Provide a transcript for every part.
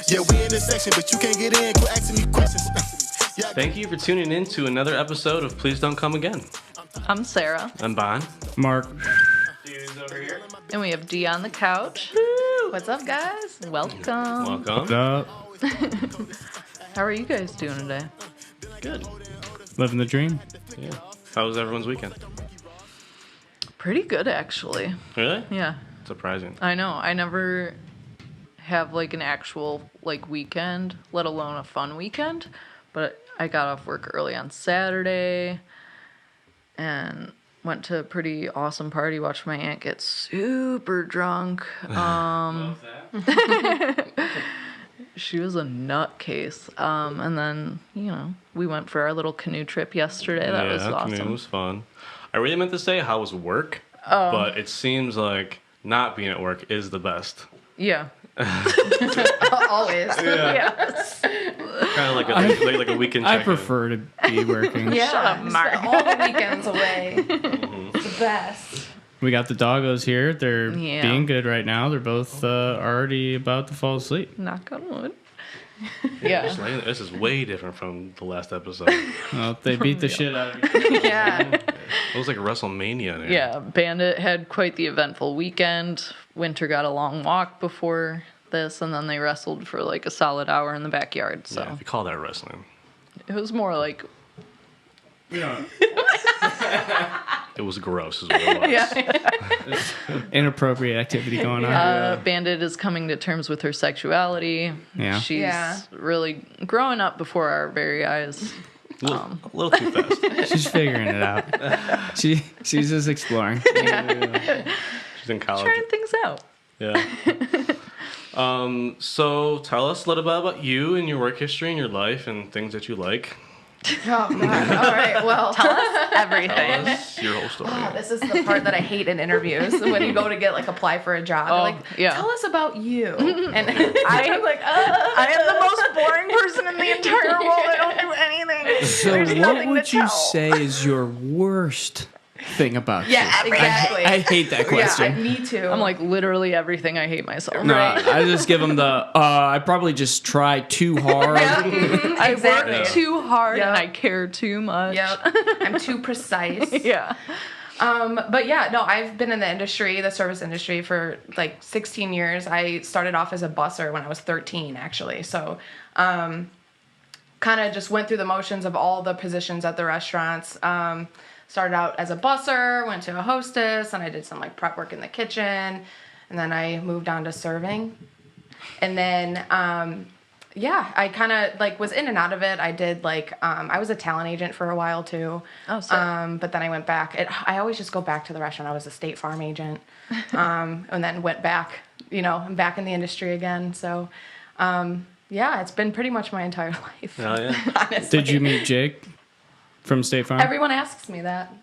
Yeah, we in this section, but you can't get in. Quit asking me questions. Yeah, Thank you for tuning in to another episode of Please Don't Come Again. I'm Sara. I'm Bonn. Mark. Dude's over here. And we have D on the couch. What's up, guys? Welcome. Welcome. What's up? How are you guys doing today? Good. Living the dream. Yeah. How was everyone's weekend? Pretty good, actually. Really? Yeah. Surprising. I know. I never have, like, an actual, like, weekend, let alone a fun weekend. But I got off work early on Saturday and went to a pretty awesome party, watched my aunt get super drunk. Love that. She was a nutcase. And then, we went for our little canoe trip yesterday. That was awesome. Canoe was fun. I really meant to say how was work, but it seems like not being at work is the best. Yeah. Always. Yes. Kind of like a weekend I check-in. prefer to be working. Yeah, Shut up, just Mark. all the weekends away. It's the best. We got the doggos here. They're Yeah. being good right now. They're both already about to fall asleep. Knock on wood. Yeah. This is way different from the last episode. Well, they beat the shit out of you. Yeah. It was like WrestleMania. Man. Yeah, Bandit had quite the eventful weekend. Winter got a long walk before this, and then they wrestled for like a solid hour in the backyard. So Yeah, if you call that wrestling. it was more like, It was gross is what it was. Inappropriate activity going on. Bandit is coming to terms with her sexuality. Yeah. She's Yeah. really growing up before our very eyes. A little too fast. She's figuring it out. She's just exploring. She's in college. Trying things out. Yeah. So tell us a little bit about you and your work history and your life and things that you like. Oh, God. All right. Well, Everything. Tell us your whole story. oh, this is the part that I hate in interviews when you go to apply for a job. They're like, yeah. tell us about you. And I'm like, I am the most boring person in the entire world. I don't do anything. So There's what nothing would to you tell. say is your worst thing about yeah, you? exactly. I hate that question. Yeah, me too. I'm like literally everything I hate myself. No, I just give them the, I probably just try too hard. I Exactly. work too hard Yep. and I care too much. Yep. I'm too precise. Yeah. But yeah, no, I've been in the service industry for like 16 years. I started off as a busser when I was 13, actually. So, kind of just went through the motions of all the positions at the restaurants. Started out as a busser, went to a hostess, and I did some like prep work in the kitchen. And then I moved on to serving. And then, I kind of like was in and out of it. I did like, I was a talent agent for a while too. Oh, sick. But then I went back. I always just go back to the restaurant. I was a State Farm agent, and then went back, I'm back in the industry again. So, it's been pretty much my entire life. Oh, yeah. Honestly. Did you meet Jake from State Farm? Everyone asks me that.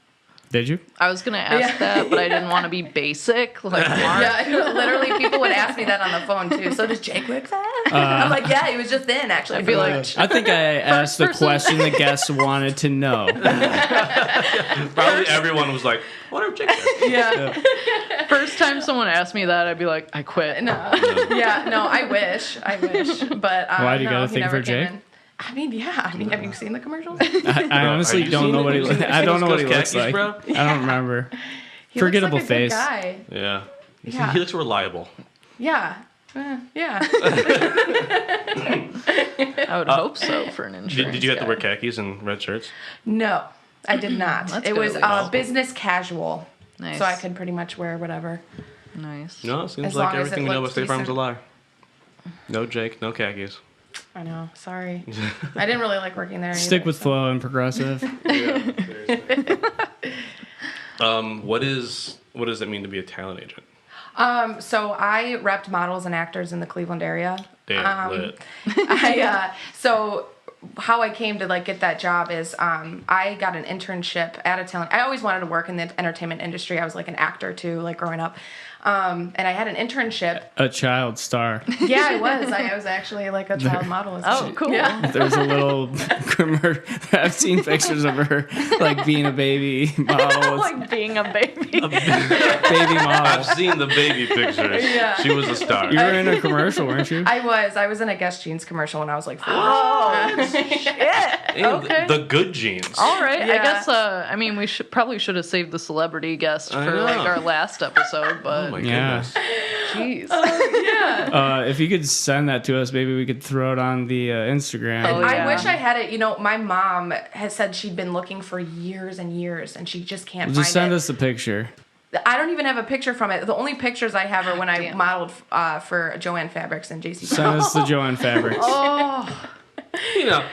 Did you? I was going to ask that, but I didn't want to be basic like Mark. Yeah, literally, people would ask me that on the phone too. So does Jake work there? I'm like, yeah, he was just in actually. I'd be like, I think I asked the person. question the guests wanted to know. Probably everyone was like, what are Jake doing? yeah. first time someone asked me that, I'd be like, I quit. No. Yeah, no, I wish. But Why do you no, got a he thing never for came Jake? in. I mean, yeah. Have you seen the commercials? I honestly Are you don't know seeing what he it? looks. I don't know what he Those looks khakis, like. bro? I don't remember. He Forgettable looks like a face. Good guy. Yeah. Yeah. He looks reliable. Yeah. Yeah. I would hope so for an insurance Did you have to guy. wear khakis and red shirts? No, I did not. That's It good was at least. business casual. Nice. So I could pretty much wear whatever. Nice. No, it seems As like long as everything it we know about looks State Farm's a decent. lie. No Jake, no khakis. I know. Sorry. I didn't really like working there. Stick either, with so. flow and progressive. What does it mean to be a talent agent? So I repped models and actors in the Cleveland area. Damn, lit. So how I came to like get that job is I got an internship at a talent. I always wanted to work in the entertainment industry. I was like an actor too, like growing up. And I had an internship. A child star. Yeah, I was. I was actually like a child model. Oh, cool. Yeah. There's a little commercial. I've seen pictures of her like being a baby model. Like being a baby. Baby model. I've seen the baby pictures. Yeah. She was a star. You were in a commercial, weren't you? I was in a Guess Jeans commercial when I was like 4. Oh, shit. Hey, Okay. The good genes. All right. Yeah. I guess, I mean, we should have saved the celebrity guest I for know. like our last episode, but Oh my Yeah. goodness. jeez. If you could send that to us, maybe we could throw it on the Instagram. Oh, I yeah. wish I had it. You know, my mom has said she'd been looking for years and years, and she just can't Just send find it. us a picture. I don't even have a picture from it. The only pictures I have are when I Damn. modeled for Joanne Fabrics and JC. Send us the Joanne Fabrics. Oh, You know,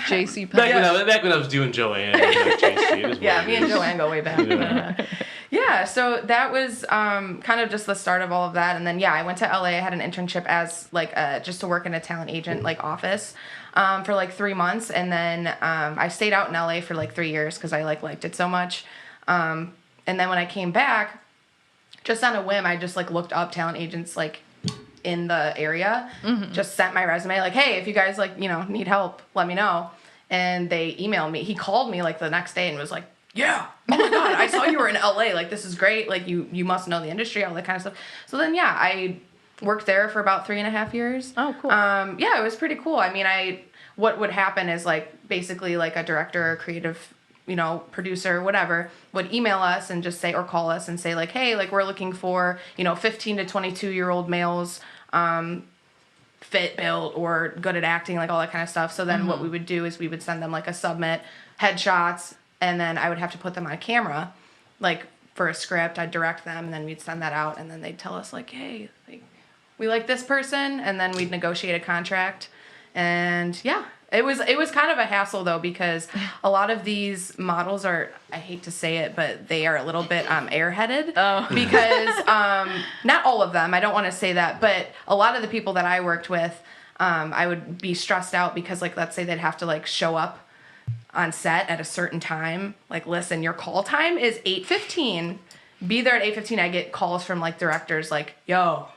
JC back Penn. when I was doing Joanne. And JC, it is Yeah, what me it and is. Joanne go way back. Yeah. Yeah, so that was kind of just the start of all of that, and then I went to LA. I had an internship as like just to work in a talent agent like office for like 3 months, and then I stayed out in LA for like 3 years because I liked it so much. And then when I came back, just on a whim, I just like looked up talent agents like in the area, just sent my resume like, hey, if you guys like need help, let me know. And they emailed me. He called me like the next day and was like, yeah, oh my god, I saw you were in LA. Like, this is great. Like, you must know the industry, all that kind of stuff. So then I worked there for about 3.5 years. Oh, cool. Yeah, it was pretty cool. I mean, what would happen is like basically like a director or creative, producer, whatever, would email us and just say, or call us and say like, hey, like we're looking for 15 to 22-year-old males, fit, built, or good at acting, like all that kind of stuff. So then what we would do is we would send them like a submit, headshots, and then I would have to put them on camera, like for a script. I'd direct them, and then we'd send that out, and then they'd tell us like, hey, like we like this person, and then we'd negotiate a contract. And yeah, it was kind of a hassle though, because a lot of these models are, I hate to say it, but they are a little bit airheaded. Oh. Because not all of them, I don't want to say that, but a lot of the people that I worked with, I would be stressed out because like let's say they'd have to like show up on set at a certain time. Like, listen, your call time is 8:15. Be there at 8:15. I get calls from like directors like, yo,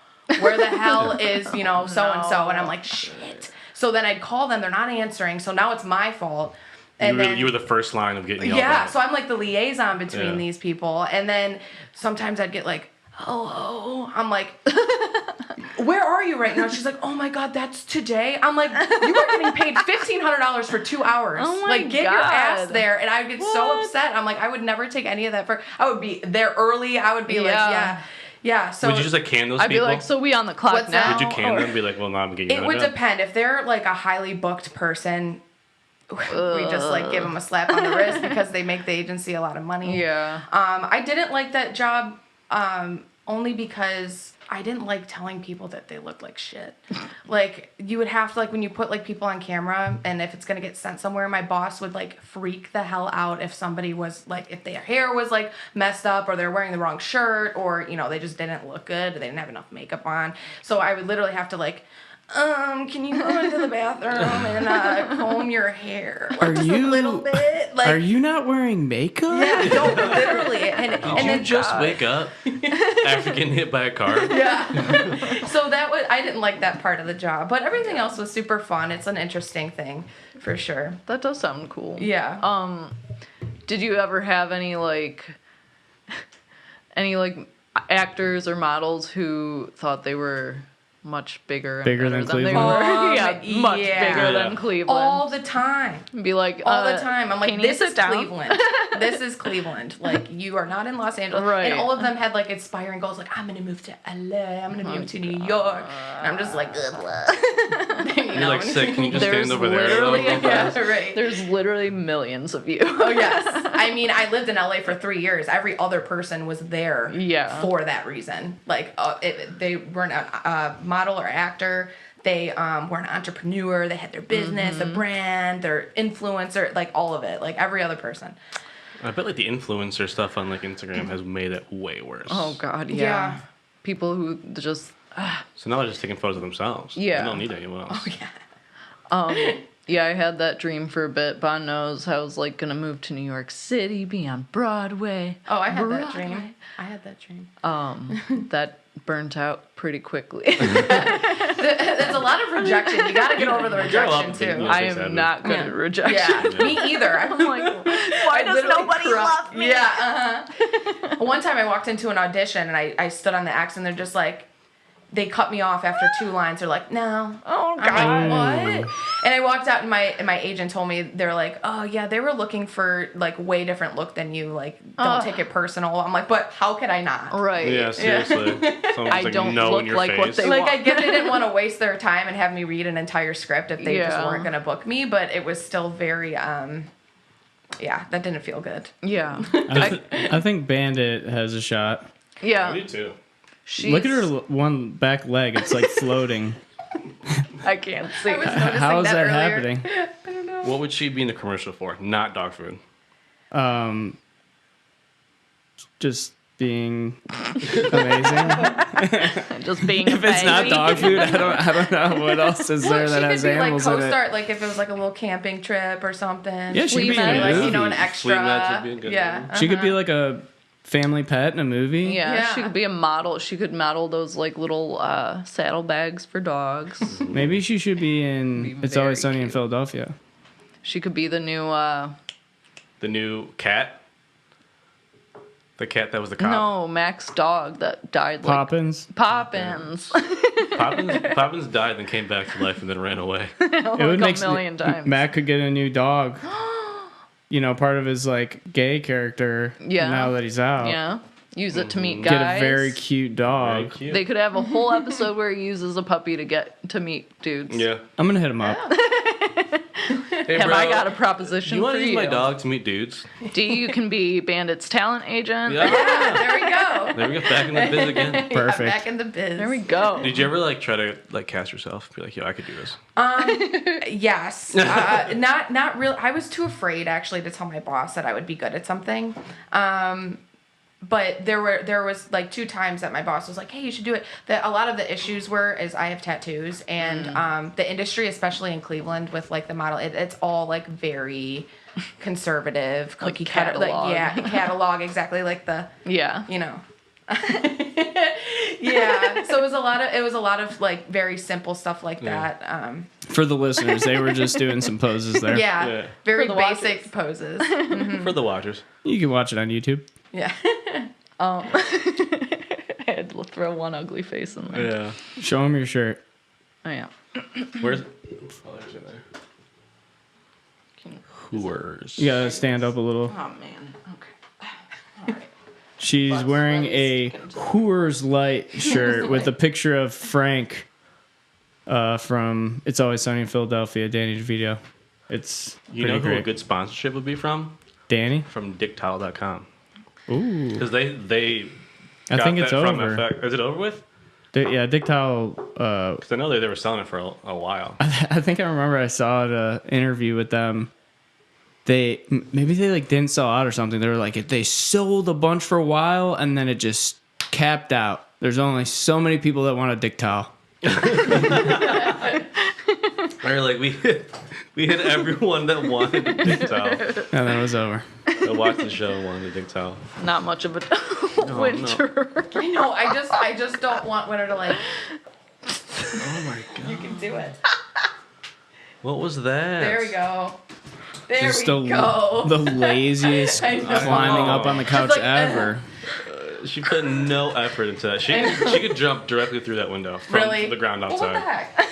where the hell is, so and so? And I'm like, shit. So then I'd call them, they're not answering, so now it's my fault. And You were the first line of getting yelled at. so I'm like the liaison between Yeah. these people. And then sometimes I'd get like, hello. I'm like, where are you right now? She's like, oh my God, that's today. I'm like, you are getting paid $1,500 for 2 hours. Oh my like, get your ass God. there. And I would get so upset. I'm like, I would never take any of that for, I would be there early. I would be like, Yeah. yeah. So Would you just like can those I'd be people? like, so we on the clock What's now? that? Would you can or- them? Be like, well, no, I'm getting it you would another job. depend. If they're like a highly booked person, we just like give them a slap on the wrist because they make the agency a lot of money. Yeah. I didn't like that job only because I didn't like telling people that they looked like shit. Like, you would have to, like, when you put, like, people on camera, and if it's gonna get sent somewhere, my boss would, like, freak the hell out if somebody was, like, if their hair was, like, messed up, or they're wearing the wrong shirt, or, they just didn't look good, or they didn't have enough makeup on. So I would literally have to, like, can you go into the bathroom and comb your hair? Like, Are just you- a little bit? Like, Are you not wearing makeup? yeah, no, literally. And Did and you then just wake up after getting hit by a car? Yeah. So I didn't like that part of the job, but everything else was super fun. It's an interesting thing, for sure. That does sound cool. Yeah. Did you ever have any actors or models who thought they were much bigger and Bigger better than they Cleveland? were? Yeah, much yeah. bigger than Yeah. Cleveland. All the time. Be like, All the time. I'm like, can you this sit is down? Cleveland. This is Cleveland. Like, you are not in Los Angeles. Right. And all of them had, like, inspiring goals. Like, I'm going to move to LA. I'm going to move to New York. And I'm just like, ugh. You're like sick. Can you just There's stand over there? literally- real Yeah, fast? right. There's literally millions of you. Oh, yes. I mean, I lived in LA for 3 years. Every other person was there Yeah. for that reason. Like, they weren't a model or actor. They were an entrepreneur. They had their business, a brand, their influencer, like all of it. Like every other person. I bet like the influencer stuff on like Instagram has made it way worse. Oh God, yeah. Yeah. People who just So now they're just taking photos of themselves. Yeah. They don't need anyone else. yeah, I had that dream for a bit. Bon knows I was like gonna move to New York City, be on Broadway. Oh, I had that Broadway. dream. I had that dream. That burnt out pretty quickly. There's a lot of rejection. You got to get over the You're a lot rejection of too. big I Yes, am Abby. not good at rejection. Yeah, me either. I'm like, why does nobody love me? Yeah. One time I walked into an audition and I stood on the X and they're just like, they cut me off after 2 lines. They're like, no. Oh God. I'm like, what? And I walked out and my agent told me, they're like, oh yeah, they were looking for like way different look than you. Like, don't take it personal. I'm like, but how could I not? Right. Yeah, seriously. Someone's I like, don't no look in your like face. what they Like, want. I get they didn't want to waste their time and have me read an entire script if they just Yeah. weren't going to book me, but it was still very, yeah, that didn't feel good. Yeah. I think Bandit has a shot. Yeah. Me too. Look at her one back leg. It's like floating. I can't see. I was noticing How is that earlier. happening? I don't know. What would she be in the commercial for? Not dog food. Just being amazing. Just being a If it's not baby. dog food, I don't know what else is there that She has could be like animals in it. co-star, like if it was like a little camping trip or something. Yeah, she could be in Fleet a Med, like, you know, movie. an extra. Fleet Med would be a good yeah. She could be like a family pet in a movie. Yeah, Yeah. she could be a model. She could model those like little saddlebags for dogs. Maybe she should be in Be It's Always very Sunny in cute. Philadelphia. She could be the new The new cat. The cat that was the cop. no Max dog that died. Like Poppins. Poppins. Poppins died, then came back to life, and then ran away. It would make a million times. Matt could get a new dog. You know, part of his like gay character. Yeah. Now that he's out. Yeah, use it to meet Get guys. a very cute Very dog. cute. They could have a whole episode where he uses a puppy to get to meet dudes. Yeah. I'm gonna hit him up. Hey, Have bro, I got a proposition you for want to use you? my dog to meet dudes? D, you can be Bandit's talent agent. Yeah. There we go. There we go. Back in the biz again. Yeah, Perfect. back in the biz. There we go. Did you ever like try to like cast yourself? Be like, yo, I could do this. Yes. Not really. I was too afraid actually to tell my boss that I would be good at something. But there was like 2 times that my boss was like, "Hey, you should do it." A lot of the issues is I have tattoos, and the industry, especially in Cleveland, with like the model, it's all like very conservative, Like cookie cutter, like catalog. yeah, catalog exactly like the Yeah. you know. Yeah. So it was a lot of like very simple stuff like that. For the listeners, they were just doing some poses there. Yeah. Yeah. Very For the basic poses. For the watchers. You can watch it on YouTube. Yeah. I had to throw one ugly face in there. Yeah. Show him your shirt. Oh yeah. Where's? Oh, there's in there. Hooers. You gotta stand up a little. Oh man. Okay. She's wearing a Coors Light shirt with a picture of Frank from It's Always Sunny in Philadelphia, Danny DeVito. It's You pretty know who great. a good sponsorship would be from? Danny? From dicktowel.com. Ooh. Because they I got think it's that from over. Effect. Is it over with? Yeah, Dick Towel. Because I know they were selling it for a while. I think I remember I saw an interview with them. Maybe they like didn't sell out or something. They were like they sold a bunch for a while and then it just capped out. There's only so many people that want a Dick Towel. They're like we hit everyone that wanted a dick towel. And then it was over. That watched the show and wanted a dick towel. Not much of a winter. I know. I just don't want winter to like. Oh my god. You can do it. What was that? There we go. There Just we go. the laziest I know. climbing up on the couch It's like, ever. She put no effort into that. She could jump directly through that window from Really? the ground Well, what the outside. heck?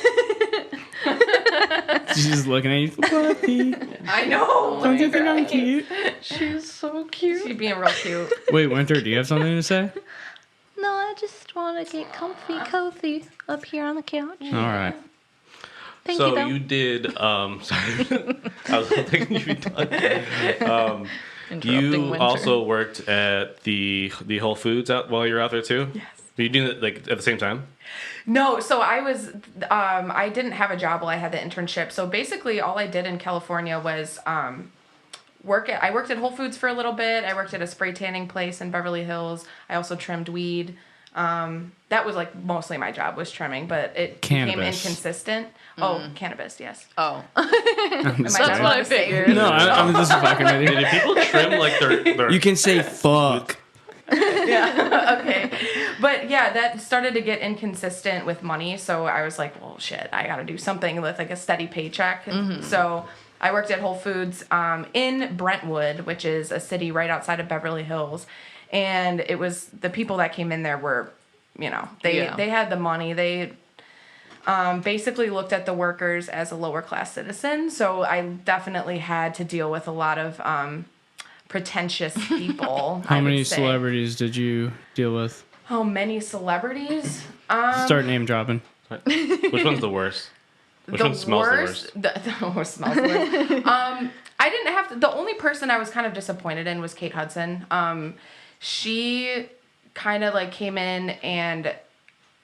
She's just looking at you. Puppy. I know. Don't you think I'm cute? She's so cute. She's being real cute. Wait, Winter, do you have something to say? No, I just want to get comfy, cozy up here on the couch. All right. Thank So you, though. you did. Sorry, I was thinking you'd be done. Interrupting You winter. also worked at the Whole Foods out while you were out there too. Yes. Were you doing it like at the same time? No, so I was, I didn't have a job while I had the internship. So basically all I did in California was I worked at Whole Foods for a little bit. I worked at a spray tanning place in Beverly Hills. I also trimmed weed. That was like mostly my job was trimming, but it became Cannabis. inconsistent. Oh, cannabis, yes. Oh, Am that's not what I allowed to say? figured. No, I'm just fucking with you. Did people trim like their You can say fuck. Yeah. Okay. But yeah, that started to get inconsistent with money. So I was like, well, shit, I got to do something with like a steady paycheck. So I worked at Whole Foods in Brentwood, which is a city right outside of Beverly Hills. And it was the people that came in there were, you know, they had the money. They basically looked at the workers as a lower class citizen. So I definitely had to deal with a lot of pretentious people. How many celebrities did you deal with? How many celebrities? Start name dropping. Which one's the worst? Which one smells the worst? The worst smells the worst. I didn't have to. The only person I was kind of disappointed in was Kate Hudson. She kind of like came in and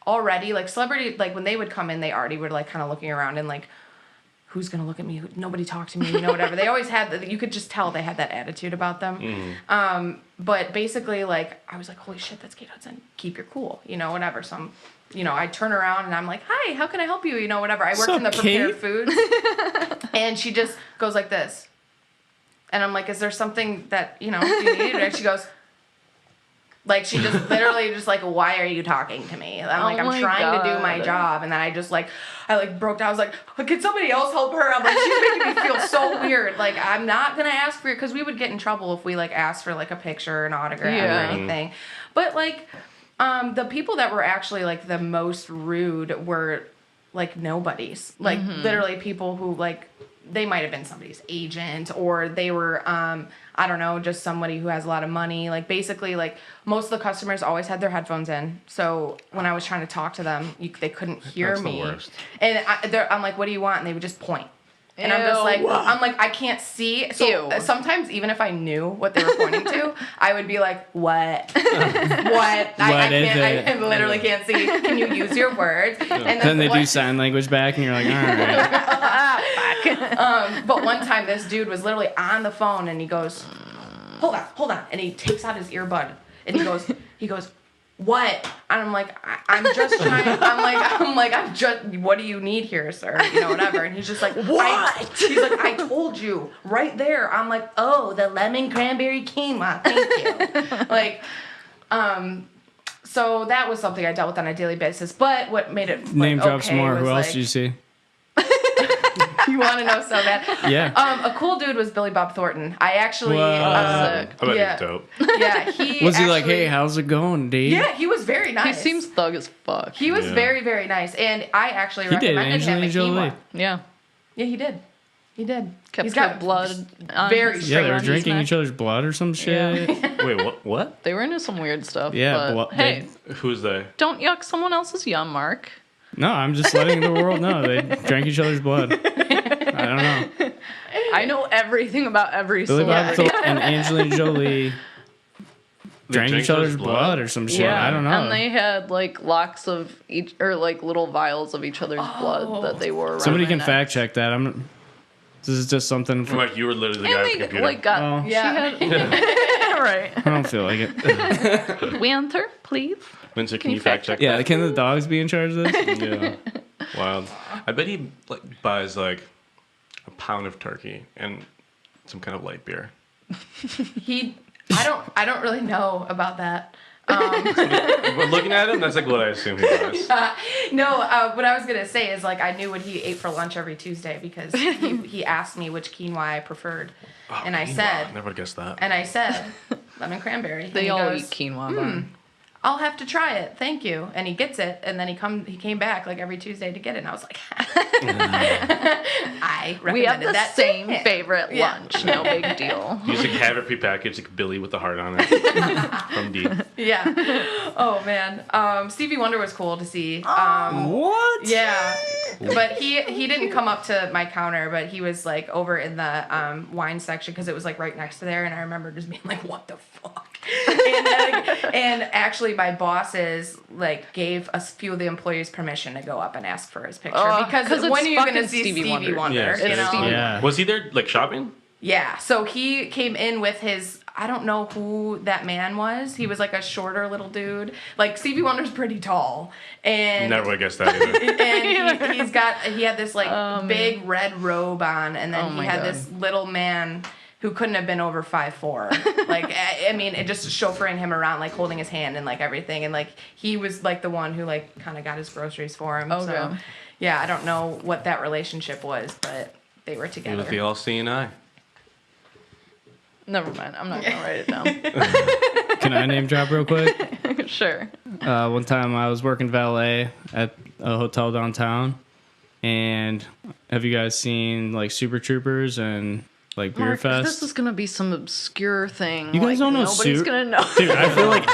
already like celebrity, like when they would come in, they already were like kind of looking around and like, who's gonna look at me? Nobody talked to me, you know, whatever. They always had, you could just tell they had that attitude about them. But basically, like, I was like, holy shit, that's Kate Hudson. Keep your cool, you know, whatever. So, you know, I turn around and I'm like, hi, how can I help you? You know, whatever. I worked in the prepared foods. And she just goes like this. And I'm like, is there something that, you know, you need? And she goes, like, she just literally just like, why are you talking to me? I'm like, I'm trying to do my job. And then I just like, I like broke down. I was like, can somebody else help her? I'm like, she's making me feel so weird. Like, I'm not going to ask for it because we would get in trouble if we like asked for like a picture, an autograph or anything. But like, the people that were actually like the most rude were like nobodies. Like literally people who like, they might have been somebody's agent or they were, I don't know, just somebody who has a lot of money. Like basically like most of the customers always had their headphones in. So when I was trying to talk to them, they couldn't hear me. The worst. And I'm like, what do you want? And they would just point. And I'm just like, I can't see. So sometimes even if I knew what they were pointing to, I would be like, what? What? I literally can't see. Can you use your words? And then they do sign language back and you're like, all right. But one time this dude was literally on the phone and he goes, hold on. And he takes out his earbud and he goes, what? And I'm like, I'm just trying. I'm just. What do you need here, sir? You know, whatever. And he's just like, what? He's like, I told you right there. I'm like, oh, the lemon cranberry quinoa. Thank you. Like, so that was something I dealt with on a daily basis. But what made it name drop some more? Who else did you see? You want to know so bad? Yeah. A cool dude was Billy Bob Thornton. I actually. sick. I bet he's dope. Yeah, he was he like, hey, how's it going, dude? Yeah, he was very nice. He seems thug as fuck. He was very, very nice, and I actually he recommended did. him Angelina Jolie. Yeah. Yeah, he did. He did. Kept He's got blood on very his Yeah, they were on his drinking neck. each other's blood or some shit. Yeah. Wait, what? They were into some weird stuff. Yeah, but, hey, Who's they? don't yuck someone else's yum, Mark. No, I'm just letting the world know they drank each other's blood. I don't know. I know everything about every Billy Bob celebrity. Thornton and Angelina Jolie drank each other's blood or some shit. Yeah, I don't know. and they had like locks of each, or like little vials of each other's blood that they wore around. Somebody their can neck. fact check that. This is just something. Like you were literally the guy And with the they computer. like got Oh. Yeah. She had, right. I don't feel like it. Winter, please. Vincent, can you fact check Yeah, that? can the dogs be in charge of this? Yeah. Wild. I bet he like buys like a pound of turkey and some kind of light beer. I don't really know about that. But looking at him, that's like what I assume he does. No, what I was gonna say is like I knew what he ate for lunch every Tuesday because he asked me which quinoa I preferred, and I said, Never guessed that. and I said lemon cranberry. And They he all goes, eat quinoa. But I'll have to try it. Thank you. And he gets it, and then he came back like every Tuesday to get it, and I was like, I recommended we have the that same to him. favorite Yeah. lunch. No big deal. You just like have it prepackaged, like Billy with the heart on it from D. Yeah. Oh man. Stevie Wonder was cool to see. What? Yeah. But he didn't come up to my counter, but he was like over in the wine section because it was like right next to there, and I remember just being like, what the fuck? and actually my bosses like gave a few of the employees permission to go up and ask for his picture because it's when are you going to fucking see Stevie Stevie Wonder? Wonder? Yes, You it's know? Stevie. Yeah. Was he there like shopping? Yeah, so he came in with his, I don't know who that man was. He was like a shorter little dude. Like Stevie Wonder's pretty tall. And Never would have guessed that either. and he had this like big red robe on, and then Oh he my had God. this little man who couldn't have been over 5'4". Like, I mean, it just chauffeuring him around, like holding his hand and like everything, and like he was like the one who like kind of got his groceries for him. Okay. So yeah, I don't know what that relationship was, but they were It together. was the all-seeing eye. Never mind. I'm not gonna write it down. Can I name drop real quick? Sure. One time I was working valet at a hotel downtown, and have you guys seen like Super Troopers and like Beer Mark, Fest? this is gonna be some obscure thing. You guys don't know nobody's gonna know. Dude, I feel like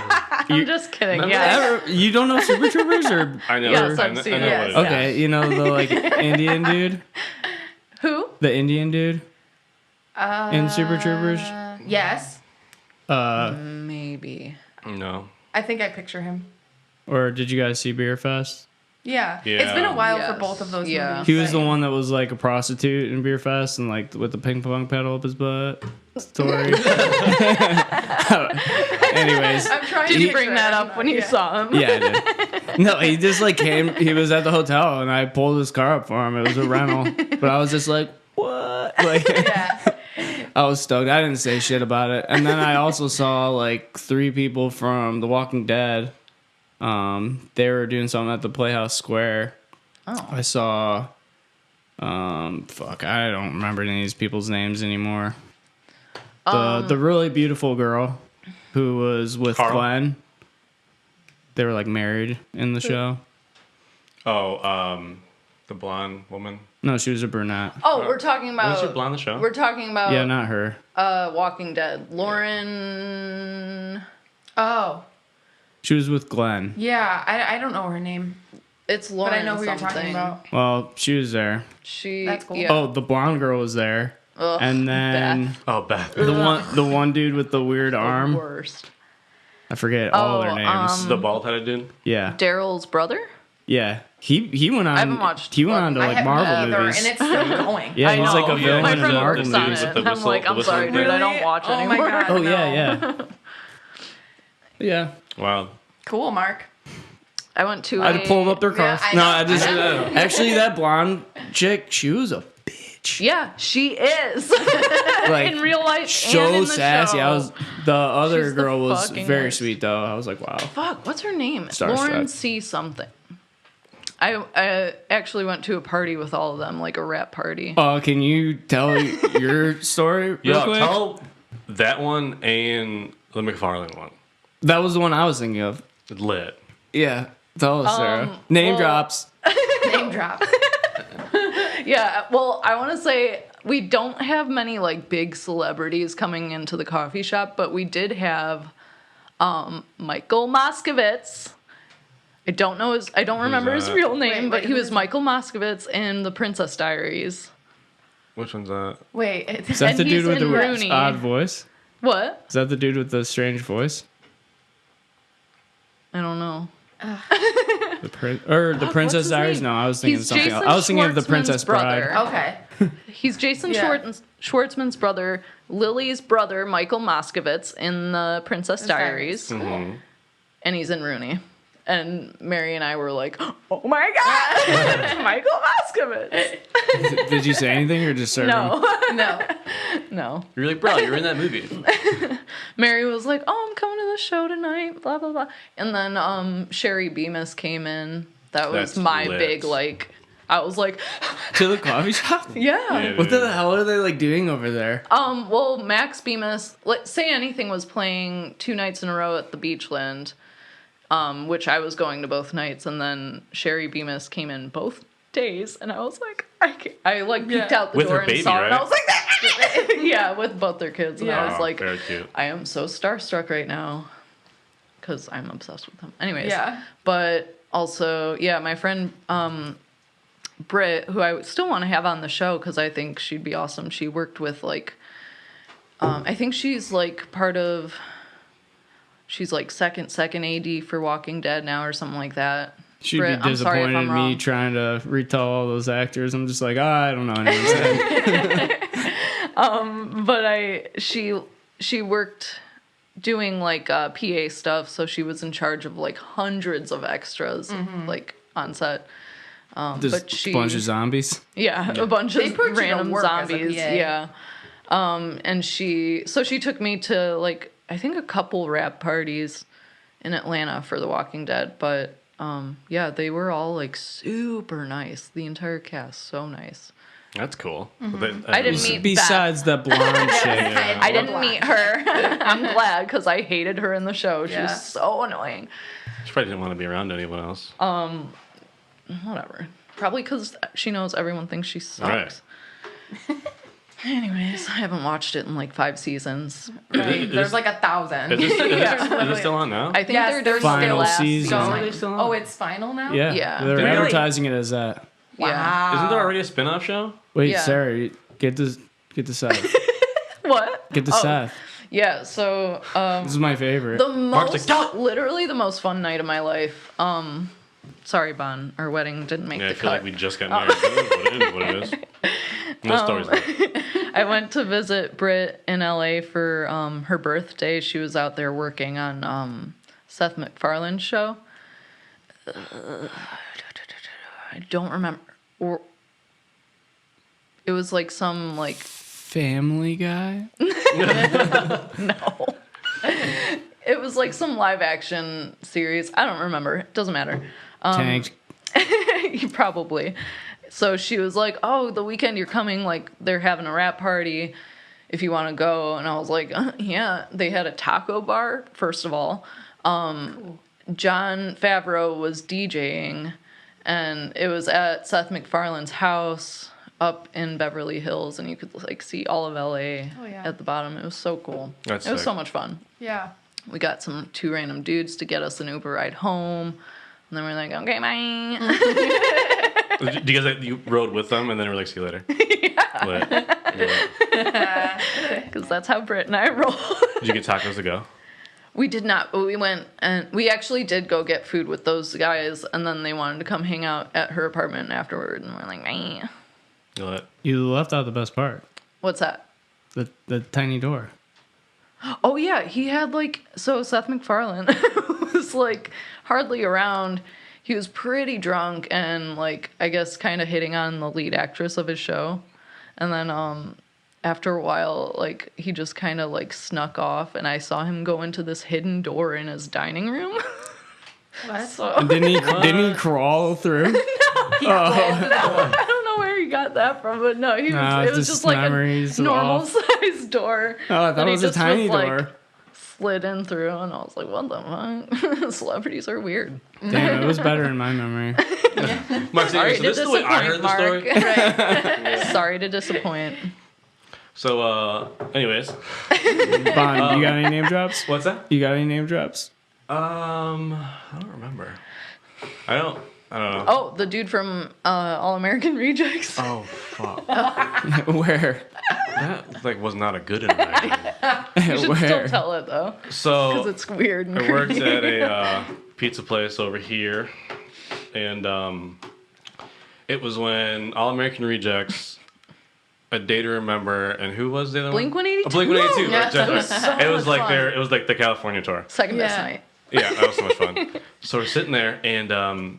I'm just kidding. Remember Yeah. you don't know Super Troopers or I know. Yes, I I've know, seen I know it. what it is. okay, you know the like Indian dude, Who? the Indian dude in Super Troopers. Yes, Maybe. No. I think I picture him. Or did you guys see Beer Fest? Yeah. Yeah. It's been a while Yes. for both of those Yeah. movies. He was the but- one that was like a prostitute in Beer Fest and like with the ping pong paddle up his butt story. Anyways, I'm trying Did to you bring picture that it. up when you Yeah. saw him? yeah, I did. No, he just like came. He was at the hotel and I pulled his car up for him. It was a rental, but I was just like, what? Like, Yeah. I was stoked. I didn't say shit about it. And then I also saw like 3 people from The Walking Dead. They were doing something at the Playhouse Square. Oh. I saw, fuck, I don't remember any of these people's names anymore. The really beautiful girl who was with Carl? Glenn. They were like married in the show. Oh, the blonde woman. No, she was a brunette. Oh, we're talking about. Was she blonde on the show? We're talking about. Yeah, not her. Walking Dead. Lauren. Oh. She was with Glenn. Yeah. I don't know her name, It's but Lauren. I know who you're something. talking about. Well, she was there. She. That's cool. Yeah. Oh, the blonde girl was there. Ugh, And then Beth. Oh, Beth. the one dude with the weird arm. Worst. I forget all their names. The bald-headed dude. Yeah, Daryl's brother. yeah. He went on. I haven't watched He went on to I like haven't Marvel either, movies. and it's still going. Yeah, I he's know. like a villain My in friend Marvel works on movies. it. With the I'm like, whistle- I'm the sorry, whistle dude. I Really? don't watch Oh my anymore. God. Oh No. yeah. Yeah. Wow. Cool, Mark. I went to. I pulled up their car. Yeah, I No, know. I just I know. actually that blonde chick. She was a bitch. Yeah, she is. Like in real life and so in the sassy. show. I was the other She's the girl was fucking very worst. sweet though. I was like, wow. Fuck, what's her name? Starstruck. Lauren C. something. I actually went to a party with all of them, like a rap party. Can you tell your story real Yeah, quick? tell that one and the McFarlane one. That was the one I was thinking of. Lit. Yeah. Tell us, Sarah. Name well- drops. Name drop. Yeah, well, I want to say we don't have many like big celebrities coming into the coffee shop, but we did have Michael Moskowitz. I don't remember his that? real name, Wait, but wait, he who was is Michael Moskowitz in The Princess Diaries. Which one's that? Wait. Is that And the dude he's with the in Rooney. odd voice? What? Is that the dude with the strange voice? I don't know. The Princess what's his Diaries? name? No, I was thinking He's something Jason else. I was thinking of the Schwartzman's Princess brother. Bride. Okay. He's Jason Yeah. Schwartzman's brother, Lily's brother, Michael Moskowitz, in The Princess Diaries. Mm-hmm. And he's in Rooney. And Mary and I were like, oh my God, Michael Moskowitz. Did you say anything or just serve him? No, No. no. You're like, bro, you're in that movie. Mary was like, oh, I'm coming to the show tonight, blah, blah, blah. And then Sherry Bemis came in. That was That's my lit. big, like, I was like, To the coffee shop? yeah. What the hell are they like doing over there? Well, Max Bemis, let's say anything was playing 2 nights in a row at the Beachland, which I was going to both nights, and then Sherry Bemis came in both days, and I was like, I like peeked out the With door her and baby, saw her, and I right? was like, yeah, with both their kids, and I Yeah. was Oh, like, very cute. I am so starstruck right now, because I'm obsessed with them. Anyways, Yeah. but also, yeah, my friend Britt, who I still want to have on the show because I think she'd be awesome. She worked with like, I think she's like she's like second AD for Walking Dead now or something like that. She'd Britt, be I'm sorry if disappointed I'm in me wrong. trying to retell all those actors. I'm just like, I don't know anyone's name. But she worked doing like PA stuff, so she was in charge of like hundreds of extras like on set. Just but she a bunch of zombies. Yeah, a bunch They of put you to random work as a zombies. PA. Yeah. And she took me to like I think a couple rap parties in Atlanta for The Walking Dead, but yeah, they were all like super nice. The entire cast, so nice. That's cool. I didn't meet Besides the blonde chick. I didn't meet her. I'm glad because I hated her in the show. She was so annoying. She probably didn't want to be around anyone else. Whatever. Probably because she knows everyone thinks she sucks. Right. Anyways, I haven't watched it in like 5 seasons. Right. There's like 1,000. Is it still on now? I think Yes, they're final still season. Going- Are they still on? Oh, it's final now? Yeah. Yeah. They're Really? advertising it as that. Yeah. Wow. Isn't there already a spin-off show? Wait, Yeah. Sarah, get to Seth. What? Get to Seth. Yeah, so This is my favorite. the Mark's most, like, literally the most fun night of my life. Sorry, Bonn, our wedding didn't make Yeah, I the feel cut. like we just got married. It is what it is. No stories left. I went to visit Britt in LA for her birthday. She was out there working on Seth MacFarlane's show. I don't remember. Or it was like some like Family Guy? no. It was like some live action series. I don't remember. It doesn't matter. Tanked. Probably. So she was like, "Oh, the weekend you're coming, like they're having a rap party if you want to go." And I was like, "Yeah." They had a taco bar, first of all. Cool. John Favreau was DJing, and it was at Seth MacFarlane's house up in Beverly Hills, and you could like see all of LA at the bottom. It was so cool. That's it was sick. so much fun. Yeah. We got two random dudes to get us an Uber ride home, and then we're like, "Okay, bye." Do you guys you rode with them and then we're like, see you later? Yeah. Because that's how Britt and I roll. Did you get tacos to go? We did not, but we went and we actually did go get food with those guys, and then they wanted to come hang out at her apartment afterward, and we're like, "Man, You left out the best part. what's that?" The tiny door. Oh yeah, he had like Seth MacFarlane was like hardly around. He was pretty drunk and like I guess kind of hitting on the lead actress of his show, and then after a while like he just kind of like snuck off, and I saw him go into this hidden door in his dining room. What? So Didn't he crawl through? I don't know where he got that from, but no, he was. No, It was just just like a memories normal off. sized door. Oh, I thought that it he was a just tiny like, door. slid in through, and I was like, "What the fuck? Celebrities are weird." Damn, it was better in my memory. Mark, so Sorry this to is the way I heard disappoint, the story. Mark. Right. Sorry to disappoint. So, anyways. Bond, you got any name drops? What's that? You got any name drops? I don't remember. I don't know. Oh, the dude from All American Rejects. Oh, fuck. Where? That, like, was not a good interaction. You should still Where? tell it though, because So, it's weird. And I worked at a pizza place over here, and it was when All American Rejects, A Day to Remember, and who was the other one? Blink-182. Blink 182. Yeah, Right, that right. was so It was much like fun. it was like the California tour. Second best Yeah. night. Yeah, that was so much fun. So we're sitting there, and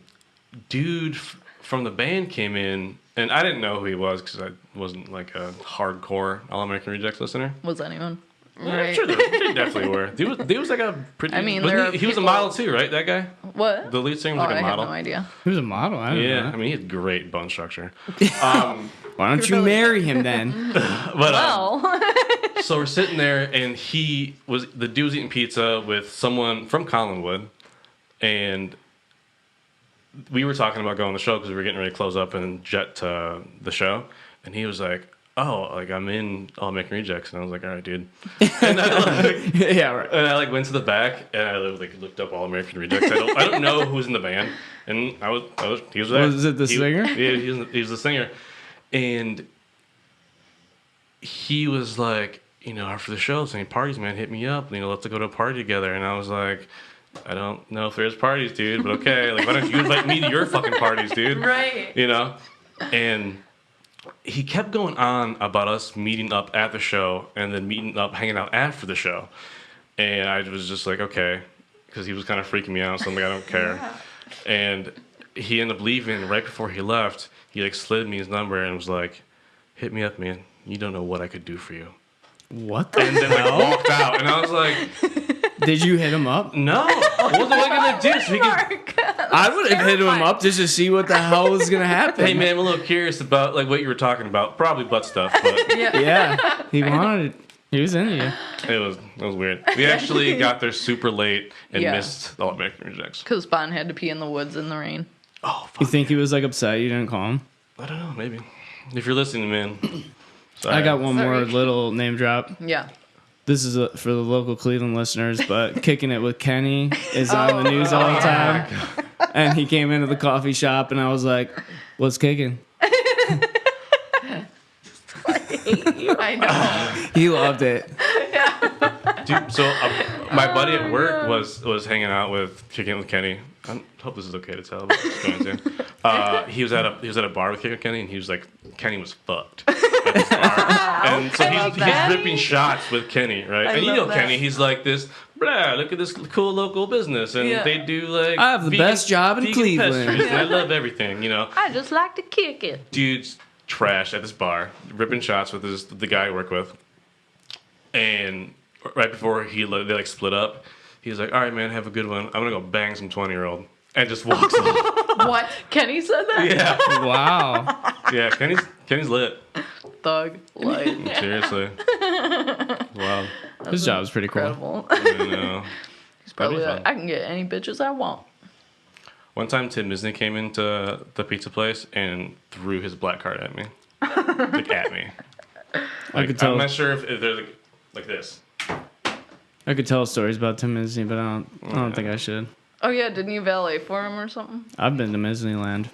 dude from the band came in, and I didn't know who he was because I wasn't like a hardcore All American Rejects listener. Was anyone? Yeah, I'm sure they definitely were. Dude was like a pretty. I mean, wasn't there are he was a people- model too, right? That guy, What? the lead singer Oh, was like I a have model. no idea. He was a model. I don't Yeah, know. I mean, he had great bone structure. Why don't you marry him then? But Well, so we're sitting there, and the dude was eating pizza with someone from Collinwood, and we were talking about going to the show because we were getting ready to close up and jet to the show, and he was like, "Oh, like I'm in All American Rejects," and I was like, "All right, dude." And Yeah, right. I like went to the back and I like looked up All American Rejects. I don't know who was in the band, and he was there. Was it the singer? Yeah, he was the singer, and he was like, after the show, saying parties, man, hit me up. Let's go to a party together. And I was like, I don't know if there's parties, dude, but okay. Like, why don't you invite me to your fucking parties, dude? Right. And he kept going on about us meeting up at the show and then meeting up, hanging out after the show. And I was just like, okay, because he was kind of freaking me out. So I'm like, I don't care. Yeah. And he ended up leaving. Right before he left, he like slid me his number and was like, hit me up, man. you don't know what I could do for you. What the And then like walked out, and I was like, Did you hit him up? no, what am I gonna do? So he can, I would have hit him up just to see what the hell was gonna happen. hey man, I'm a little curious about like what you were talking about. Probably butt stuff, but Yeah, he wanted. He was into you. it was weird. We actually got there super late and Yeah. missed the All American Rejects. Because Bon had to pee in the woods in the rain. Oh, fuck. You think he was like upset you didn't call him? I don't know, maybe. If you're listening, man. Sorry. I got one more Sorry. little name drop. Yeah. This is for the local Cleveland listeners, but Kicking It with Kenny is on the news all the time. And he came into the coffee shop, and I was like, "What's kicking?" I know. He loved it. Dude, so my buddy at work was hanging out with Kicking It with Kenny. I hope this is okay to tell. But it's going to. He was at a bar with Kicking It with Kenny, and he was like, Kenny was fucked at this bar. And so he's ripping shots with Kenny, right? And you know Kenny, he's like this. Blah, look at this cool local business, and they do like I have the best job in vegan Cleveland. pastries, and I love everything, you know. I just like to kick it. Dude's trash at this bar, ripping shots with the guy I work with, and right before they like split up, he's like, "All right, man, have a good one. I'm gonna go bang some 20-year-old," and just walks off. What? Kenny said that? Yeah, Wow. yeah. Kenny's lit. Thug light. Seriously. Wow. His job was pretty cool. Incredible. I know. He's probably That'd be like, fun. I can get any bitches I want. One time, Tim Disney came into the pizza place and threw his black card at me, like at me. I could tell. I'm not sure if they're like this. I could tell stories about Tim Disney, but I don't think I should. Oh yeah, didn't you valet for him or something? I've been to Disneyland. What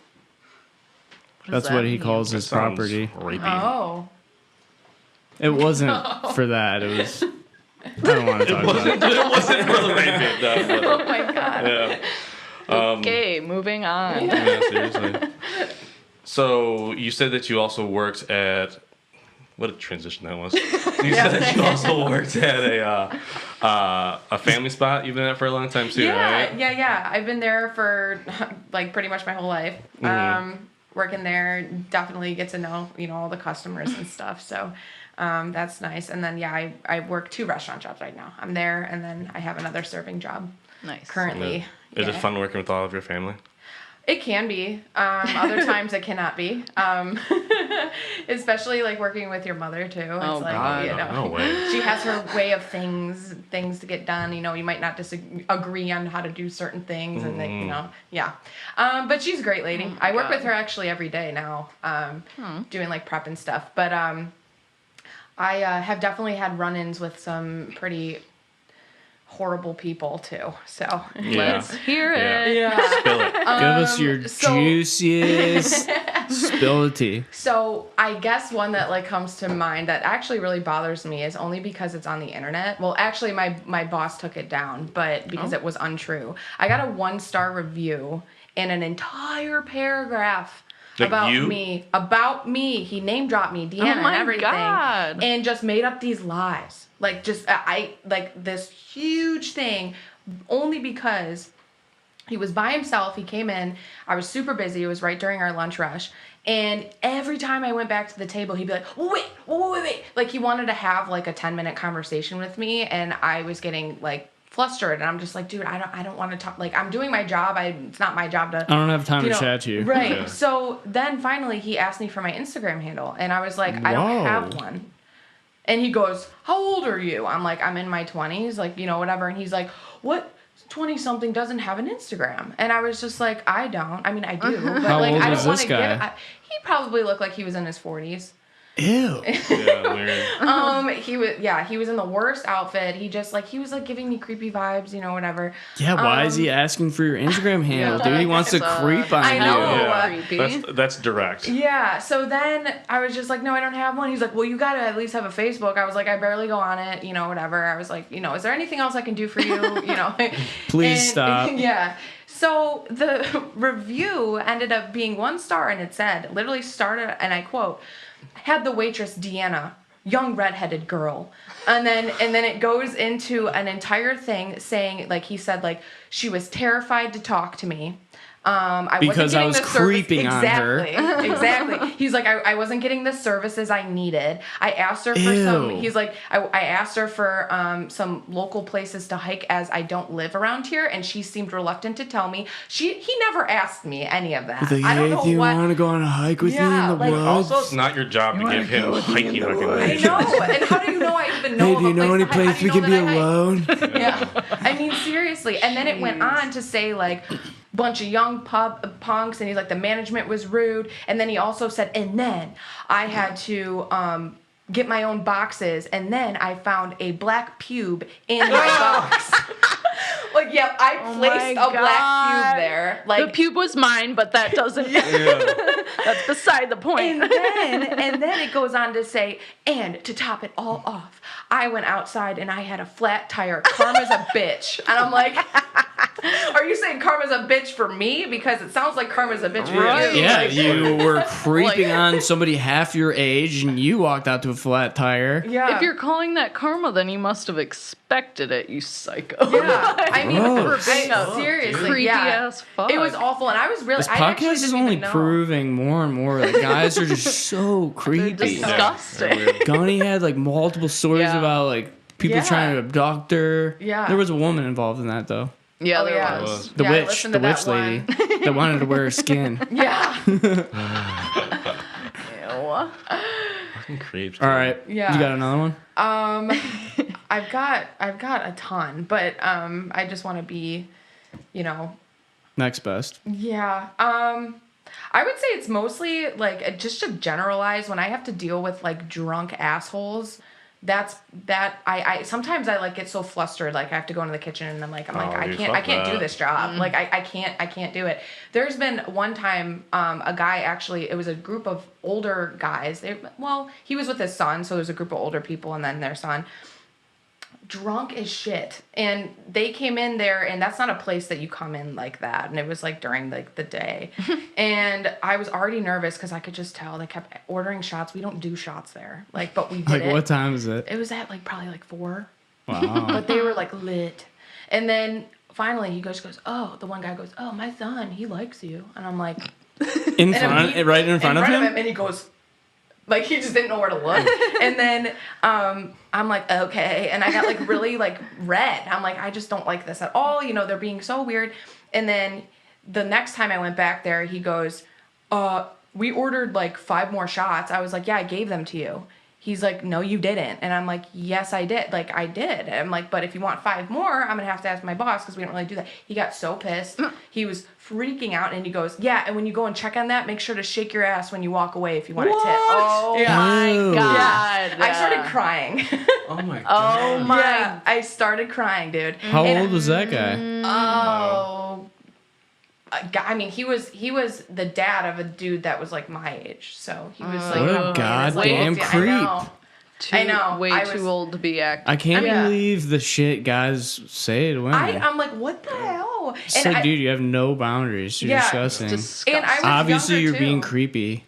does That's that what he mean? calls That his sounds property. rapey. Oh. It wasn't for that. It was. I don't want to talk about it. It wasn't for the rapey. No, Oh my god. yeah. Okay, moving on. Yeah, seriously. So you said that you also worked at what a transition that was. You said that you also worked at a family spot. You've been at for a long time too, right? Yeah. I've been there for like pretty much my whole life. Working there, definitely get to know all the customers and stuff. So that's nice. And then I work 2 restaurant jobs right now. I'm there, and then I have another serving job Nice. currently. Is it Yeah. fun working with all of your family? It can be. Other times it cannot be. Especially like working with your mother too. It's Oh, like God. No way. she has her way of things to get done. You might not agree on how to do certain things, and yeah. But she's a great lady. I work God. with her actually every day now, doing like prep and stuff. But I have definitely had run-ins with some pretty horrible people too. So Yeah. Let's hear it. Yeah. Spill it. Give us your so- juiciest spill the tea. So I guess one that like comes to mind that actually really bothers me is only because it's on the internet. Well, actually my boss took it down, but because it was untrue. I got a 1-star review in an entire paragraph Like about you? me. About me. He name dropped me, Deanna, Oh my and everything. God. And just made up these lies. Like just I like this huge thing only because he was by himself. He came in. I was super busy. It was right during our lunch rush. And every time I went back to the table, he'd be like, wait. Like he wanted to have like a 10-minute conversation with me. And I was getting like flustered. And I'm just like, dude, I don't want to talk. Like I'm doing my job. It's not my job to. I don't have time to chat to you. Right. Yeah. So then finally he asked me for my Instagram handle. And I was like, I don't Whoa. have one. And he goes, how old are you? I'm like, I'm in my 20s, like, whatever. And he's like, what 20-something doesn't have an Instagram? And I was just like, I don't. I mean, I do. But How like, old I was don't want this to give guy? he probably looked like he was in his 40s. Ew. Yeah, weird. He was in the worst outfit. He was like giving me creepy vibes, whatever. Yeah, why is he asking for your Instagram handle, dude? He wants to That's, creep on I know. you. Yeah. Creepy. That's direct. Yeah, so then I was just like, no, I don't have one. He's like, well, you gotta at least have a Facebook. I was like, I barely go on it, whatever. I was like, is there anything else I can do for you? Please stop. Yeah. So the review ended up being 1 star, and it said, literally started, and I quote, had the waitress Deanna, young redheaded girl. And then it goes into an entire thing saying, like, he said, like, she was terrified to talk to me. I Because wasn't I was getting the service- creeping on her. Exactly. He's like, I wasn't getting the services I needed. I asked her for Ew. he's like, I asked her for some local places to hike as I don't live around here, and she seemed reluctant to tell me. He never asked me any of that. Like, I don't hey, know do you what. want to go on a hike with me Yeah, in the like, woods? Also, it's not your job to give him hiking I recommendations. know. And how do you know I even know Hey, of do you a know any place to hike? How place do we you know could be that I hike? alone? Yeah. I mean, seriously. And then it went on to say, like, bunch of young punks, and he's like, the management was rude. And then he also said, and then I had to get my own boxes, and then I found a black pube in my box. Like, yeah, I placed a black pube there. Like, the pube was mine, but that doesn't. That's beside the point. and then it goes on to say, and to top it all off, I went outside and I had a flat tire. Karma's a bitch. And I'm like, are you saying karma's a bitch for me? Because it sounds like karma's a bitch for you. Yeah, Like, you were creeping on somebody half your age, and you walked out to a flat tire. yeah. If you're calling that karma, then you must have expected it, you psycho. Yeah, I mean, Gross. seriously, Creepy yeah. as fuck. It was awful, and I was really. This I actually podcast is didn't only even know. proving more and more that guys are just so creepy. disgusting. Gunny had like multiple stories Yeah. about like people Yeah. trying to abduct her. Yeah. There was a woman involved in that though. Yeah, Oh, there yeah. was. The Yeah, I witch, listened the to witch that lady one. that wanted to wear her skin. Yeah, Ew. Fucking creeps. All right. Yeah. You got another one? I've got a ton, but I just want to be, Next best. yeah. I would say it's mostly like just to generalize when I have to deal with like drunk assholes. I sometimes I like get so flustered, like I have to go into the kitchen and I'm like I dude, can't fuck do that. this job. Like I can't do it. There's been one time a guy, actually, it was a group of older guys. He was with his son, so there's a group of older people and then their son. Drunk as shit, and they came in there, and that's not a place that you come in like that, and it was like during like the day. And I was already nervous because I could just tell they kept ordering shots. We don't do shots there, like, but we did Like it. what time is it? It was at like probably like 4, Wow. but they were like lit. And then finally he goes, the one guy goes, oh, my son, he likes you. And I'm like, Right in front of him? and he goes, like, he just didn't know where to look. And then I'm like, okay. And I got like really like red. I'm like, I just don't like this at all. They're being so weird. And then the next time I went back there, he goes, we ordered like 5 more shots. I was like, yeah, I gave them to you. He's like, no, you didn't. And I'm like, yes, I did. Like, I did. And I'm like, but if you want 5 more, I'm going to have to ask my boss because we don't really do that. He got so pissed. He was freaking out. And he goes, yeah, and when you go and check on that, make sure to shake your ass when you walk away if you want a tip. Oh Yeah. my Ew. god. I started crying. Oh my god. Oh my. Yeah, I started crying, dude. How And- old was that guy? Oh. I mean, he was the dad of a dude that was like my age, so he was like, What a in his goddamn late- creep. I know. Way I too was- old to be acting. I can't Yeah. believe the shit guys say to women. I'm like, what the hell? It's like, dude, you have no boundaries. You're Yeah. disgusting. And I was Obviously, younger, you're being too. creepy.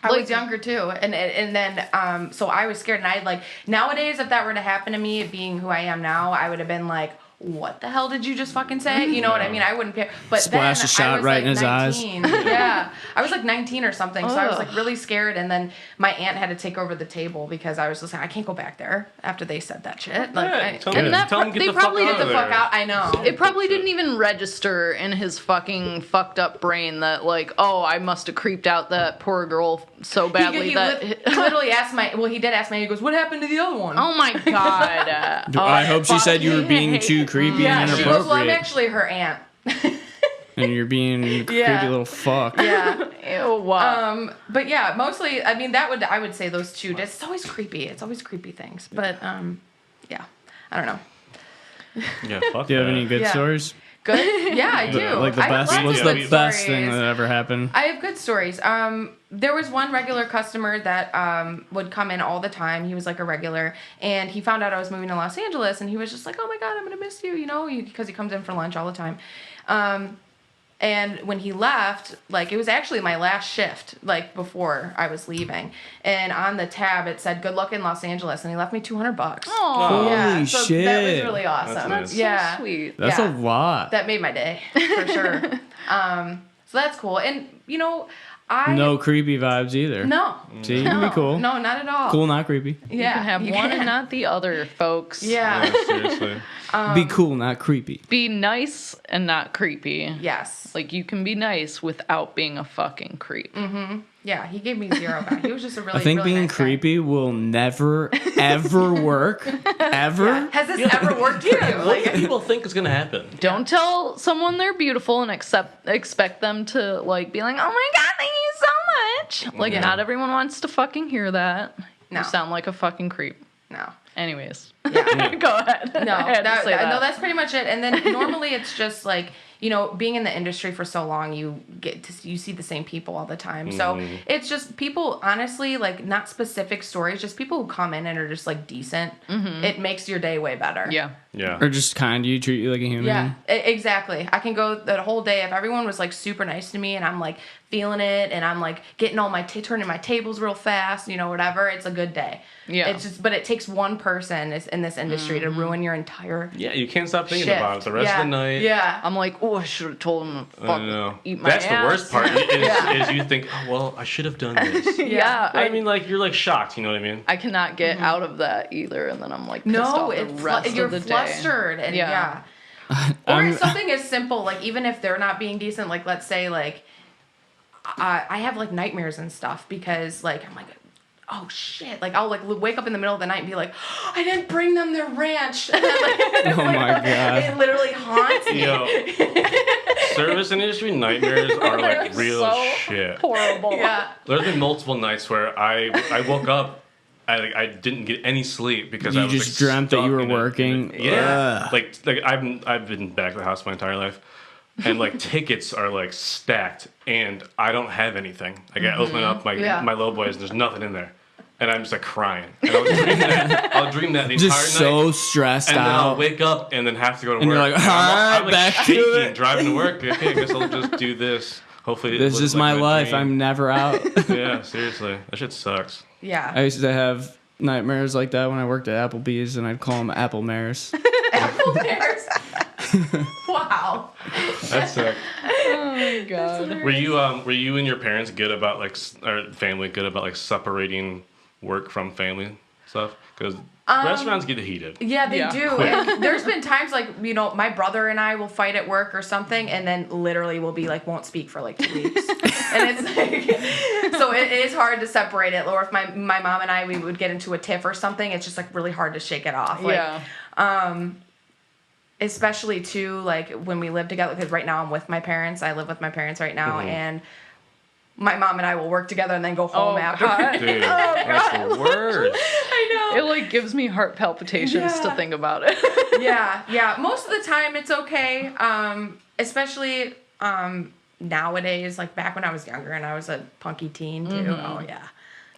I was younger too, and then so I was scared, and I like nowadays if that were to happen to me, being who I am now, I would have been like, what the hell did you just fucking say? You know what I mean? I wouldn't. But Splash then a shot I was right like in his 19. eyes. Yeah, I was like 19 or something, so I was Ugh. like really scared. And then my aunt had to take over the table because I was just like, I can't go back there after they said that shit. Like, Yeah, tell And him, that tell him pro- get they the fuck probably out did of get the there. fuck out. I know. It probably didn't even register in his fucking fucked up brain that like, oh, I must have creeped out that poor girl so badly he that. literally asked he did ask me. He goes, what happened to the other one? Oh my god. I hope she said you were being too creepy yeah. and She goes, well, I'm inappropriate. actually her aunt. And you're being a creepy Yeah. little fuck. Yeah. Ew, wow. But yeah, mostly, I mean, I would say those two. It's always creepy. It's always creepy things. But yeah, I don't know. Yeah, fuck Do you have that. any good Yeah. stories? Good. Yeah, I do. Like the I have best? lots What's of the good best stories. thing that ever happened? I have good stories. There was one regular customer that would come in all the time. He was like a regular, and he found out I was moving to Los Angeles, and he was just like, "Oh my god, I'm gonna miss you," because he comes in for lunch all the time. And when he left, like, it was actually my last shift, like, before I was leaving. And on the tab, it said, good luck in Los Angeles. And he left me $200. Oh, Yeah, Holy so shit. that was really awesome. That's nice. Yeah. so sweet. That's Yeah. a lot. That made my day, for sure. So that's cool. And, you know, No creepy vibes either. No. See, you can be cool. No, not at all. Cool, not creepy. Yeah. You can have you one can. and not the other, folks. Yeah. Yeah, seriously. Be cool, not creepy. Be nice and not creepy. Yes. Like, you can be nice without being a fucking creep. Yeah, he gave me 0 back. He was just a really, I think really being nice guy. creepy will never, ever work. Ever. Yeah. Has this ever worked for you? What do Like, people think is going to happen? Don't tell someone they're beautiful and expect them to, like, be like, oh my God, thank you so much. Like, Yeah. not everyone wants to fucking hear that. No. You sound like a fucking creep. no. Anyways. Yeah. Go ahead. No, I had to say that. no, that's pretty much it. And then normally it's just like, you know, being in the industry for so long, you see the same people all the time. So it's just people, honestly, like, not specific stories, just people who come in and are just like decent. It makes your day way better. Yeah. Yeah. Or just kind of you, treat you like a human. Yeah, exactly. I can go the whole day if everyone was like super nice to me and I'm like feeling it and I'm like getting all my turning my tables real fast, you know, whatever. It's a good day. Yeah. It's just, but it takes one person in this industry to ruin your entire Yeah, you can't stop thinking shift. about it the rest Yeah. of the night. Yeah. I'm like, oh, I should have told him to I fucking know. eat my That's ass. the worst part is you think, oh, well, I should have done this. Yeah. I mean, like, you're, like, shocked, you know what I mean? I cannot get out of that either, and then I'm like pissed No, off the rest you're of the flustered day. and Yeah. Or I'm- it's something as simple, like even if they're not being decent, like let's say like I have like nightmares and stuff because like I'm like, oh shit, like I'll like wake up in the middle of the night and be like, I didn't bring them their ranch. And then, like, Oh my God. It literally haunts me. Yo, service industry nightmares are, like, They're real so shit. Horrible. Yeah. There's been multiple nights where I woke up, I didn't get any sleep because I You was just like, dreamt that you stuck were in it. working. Yeah, Ugh. like I've been back at the house my entire life, and like tickets are like stacked, and I don't have anything. Like I open up Yeah. my low boys, and there's nothing in there, and I'm just like crying. And I'll dream that the entire Just so night. stressed And then I'll out. wake up and then have to go to And work. you're like, And I'm "Alright, back to shaking, it." driving to work. Okay, I guess I'll just do this. Hopefully, it This looks is like my life. dream. I'm never out. Yeah, seriously, that shit sucks. Yeah. I used to have nightmares like that when I worked at Applebee's, and I'd call them apple mares. Apple bears. Wow. That's sick. Oh my God. Were you and your parents good about like or family good about like separating work from family stuff? Because restaurants get heated. Yeah, they Yeah. do. And there's been times like, you know, my brother and I will fight at work or something, and then literally we'll be like, won't speak for like 2 weeks. And it's like, so it is hard to separate it. Or if my mom and I, we would get into a tiff or something, it's just like really hard to shake it off. Like, Yeah. especially too, like when we live together, because right now I'm with my parents. I live with my parents right now, and my mom and I will work together and then go home Oh, after. God. Dude, that's the worst. I know. It like gives me heart palpitations to Yeah. think about it. Yeah. Most of the time it's okay. Especially nowadays, like back when I was younger and I was a punky teen too. Oh yeah.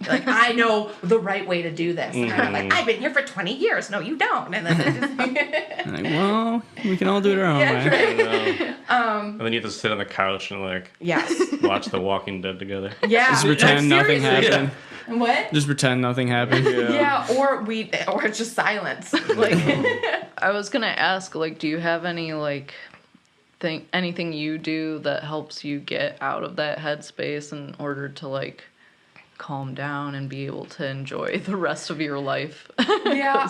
Like I know the right way to do this. And I'm like, I've been here for 20 years. No, you don't. And then it just Like, well, we can all do it our own way. And then you have to sit on the couch and like yes. watch The Walking Dead together. Yeah. Just pretend no, nothing seriously. happened. What? Just pretend nothing happened. Yeah, or it's just silence. Like I was gonna ask, like, do you have any like anything you do that helps you get out of that headspace in order to like calm down and be able to enjoy the rest of your life? Yeah,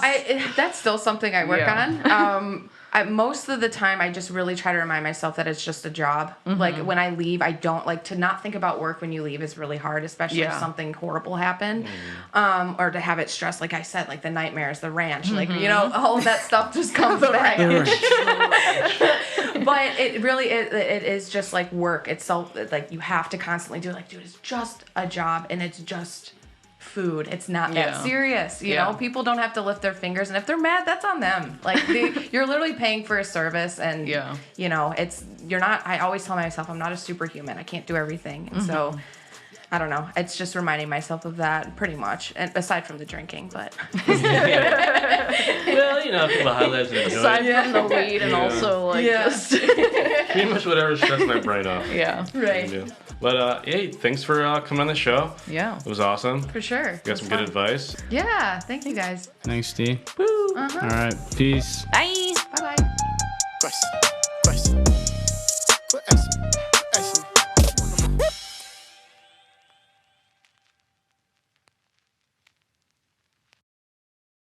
that's still something I work Yeah. on. Most of the time, I just really try to remind myself that it's just a job. Like when I leave, I don't like to not think about work when you leave is really hard, especially if Yeah. something horrible happened, or to have it stressed. Like I said, like the nightmares, the ranch, like you know, all of that stuff just comes back. But it really it is just like work. It's like you have to constantly do it. Like, dude, it's just a job, and it's just food. It's not that Yeah. serious. You Yeah. know, people don't have to lift their fingers, and if they're mad, that's on them. Like you're literally paying for a service, and Yeah. you know, you're not. I always tell myself I'm not a superhuman. I can't do everything, and so I don't know. It's just reminding myself of that pretty much, and aside from the drinking, but Well, people highlight and enjoy Aside it. from the weed and also like just Pretty much whatever's stressing my brain off. yeah. right. Yeah. But hey, thanks for coming on the show. Yeah. It was awesome. For sure. You got some good advice. Yeah, thank you guys. Thanks, D. Uh-huh. All right. Peace. Bye. Bye bye. Question.